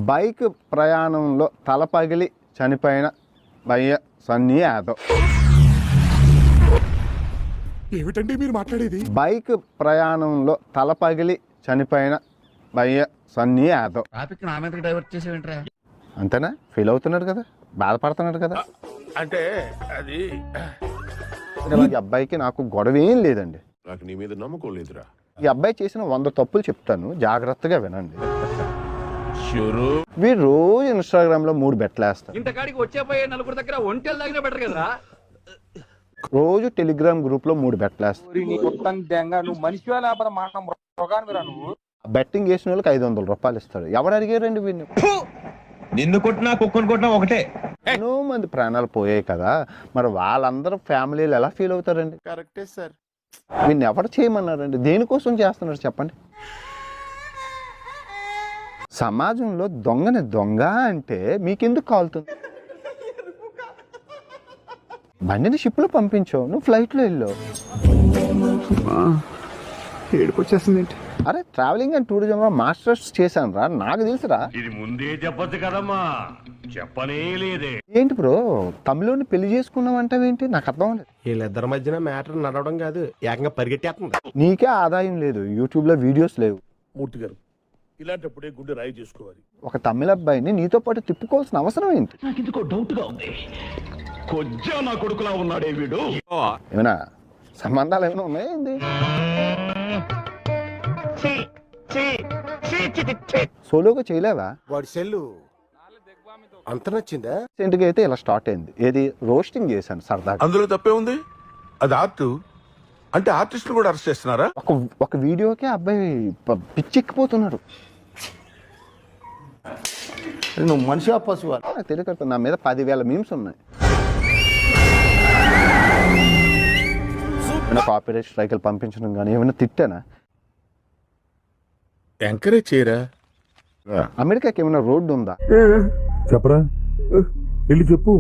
Bike ప్రయాణంలో తల పగిలి చనిపోయిన భయ్య సన్నీ యాదవ్. ఏమిటండి మీరు మాట్లాడేది? బైక్ ప్రయాణంలో తల పగిలి చనిపోయిన భయ్య సన్నీ యాదవ్. ట్రాఫిక్ నా మీదకి డైవర్ట్ చేసేవింట్రా? అంతేనా? ఫీల్ అవుతున్నాడు కదా, బాధపడుతున్నాడు కదా. అంటే అది ఈ అబ్బాయికి నాకు గొడవ ఏం లేదండి. నాకు నీ మీద నమ్మకం లేదురా. ఈ అబ్బాయి చేసిన 100 తప్పులు చెప్తాను, జాగ్రత్తగా వినండి. వీరు రోజు ఇన్స్టాగ్రామ్ లో 3 బెట్లు వేస్తారు. ఇంతకాడికి వచ్చే పోయే నలుగురు దగ్గర ఒంటెలు తాగినా బెటర్ కదరా. రోజు టెలిగ్రామ్ గ్రూప్ లో 3 బెట్లు వేస్తారు. బెట్టింగ్ చేసిన వాళ్ళకి 500 రూపాయలు ఇస్తాడు. ఎవరు అడిగారండి వీడిని? నిన్ను కొట్టినా కుక్కను కొట్టినా ఒకటే. ఎన్నో మంది ప్రాణాలు పోయాయి కదా, మరి వాళ్ళందరూ ఫ్యామిలీలు ఎలా ఫీల్ అవుతారండి? కరెక్టే సార్. వీడిని ఎవరు చేయమన్నారండి? దేనికోసం చేస్తున్నారు చెప్పండి? సమాజంలో దొంగని దొంగ అంటే మీకెందుకు కాలుతుంది? బండిని షిప్లో పంపించావు, నువ్వు ఫ్లైట్లో వెళ్ళావు. ఏడుకొచ్చేస్తుంది. అరే ట్రావెలింగ్ అండ్ టూరిజంలో మాస్టర్స్ చేశాను రా, నాకు తెలుసురా. ఇది ముందే చెప్పొచ్చు కదమ్మా, చెప్పనే లేదే. ఏంటి బ్రో తమిళని పెళ్లి చేసుకున్నావంటావేంటి? నాకు అర్థం లేదు. వీళ్ళిద్దరి మధ్యన మ్యాటర్ నడవడం కాదు, ఏకంగా పరిగెట్టేస్తుంది. నీకే ఆదాయం లేదు, యూట్యూబ్లో వీడియోస్ లేవు. మూర్తి గారు, ఇలాంటప్పుడే గుండె రాయి చేసుకోవాలి. ఒక తమిళ అబ్బాయిని నీతో పాటు తిప్పుకోవాల్సిన అవసరం ఏంటి? నాకు ఎందుకో డౌట్ గా ఉంది. కొజ్జా నా కొడుకులా ఉన్నాడే వీడు. ఏమైనా సంబంధాలు ఏమైనా ఉన్నాయా ఏంది? సోలోగా చేయలేవా? వాడి సెల్లు అంత నచ్చిందా? రీసెంట్గా అయితే ఇలా స్టార్ట్ అయింది. ఏది రోస్టింగ్ చేశాను సరదాగా. అందులో తప్పే ఉంది. అది ఆర్ట్ అంటే ఆర్టిస్ట్ కూడా అరెస్ట్ చేస్తున్నారా? ఒక వీడియోకి అబ్బాయి పిచ్చెక్కిపోతున్నాడు. నువ్వు మనిషి పశువు నాకు తెలియక నా మీద 10,000 మీమ్స్ ఉన్నాయి. ఏమైనా కాపీరైట్ స్ట్రైకులు పంపించడం కానీ ఏమైనా తిట్టానా? ఎంకరేజ్ చేయరా? అమెరికాకి ఏమైనా రోడ్డు ఉందా? చెప్పరా, వెళ్ళి చెప్పు.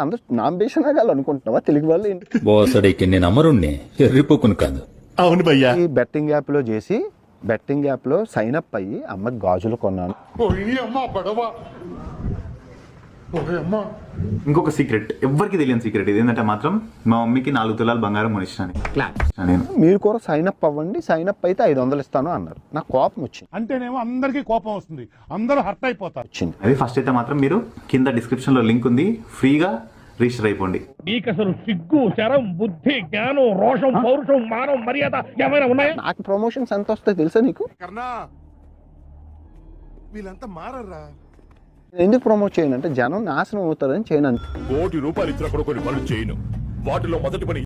అందరూ నాంబేషనాగాలు అనుకుంటున్నావా తెలుగు వాళ్ళు? ఏంటి బోసడికి నేను అమరుణ్ణి, ఎర్రిపోకును కాదు. అవును భయ్యా. ఈ బెట్టింగ్ యాప్ లో చేసి బెట్టింగ్ యాప్ లో సైన్ అప్ అయ్యి అమ్మకి గాజులు కొన్నాను. ఇంకొక సీక్రెట్, ఎవ్వరికి తెలియని సీక్రెట్ ఇది ఏంటంటే మాత్రం మా మమ్మీకి 4 తులాలు బంగారం కొనిచ్చాను నేను. మీరు కూడా సైన్ అప్ అవ్వండి, సైన్ అప్ అయితే 500 ఇస్తాను అన్నారు. నాకు కోపం వచ్చింది. అంటేనేమో అందరికీ కోపం వస్తుంది, అందరూ హర్ట్ అయిపోతారు. అది ఫస్ట్ అయితే మాత్రం మీరు కింద డిస్క్రిప్షన్ లో లింక్ ఉంది, ఫ్రీగా రిజిస్టర్ అయిపోండి. నీకు అసలు సిగ్గు, శరం, బుద్ధి, జ్ఞానం, రోషం, పౌరుషం, మానం, మర్యాద ఏమైనా ఉన్నాయా? నాకు ప్రమోషన్స్ ఎంత వస్తాయి తెలుసా నీకు? కర్ణా, వీళ్ళంతా మారరా. ఎందుకు ప్రమోట్ చేయను అంటే జనం నాశనం అవుతారని చేయను. ₹1 కోటి ఇచ్చిన కూడా కొన్ని పనులు చేయను. వాటిలో మొదటి పని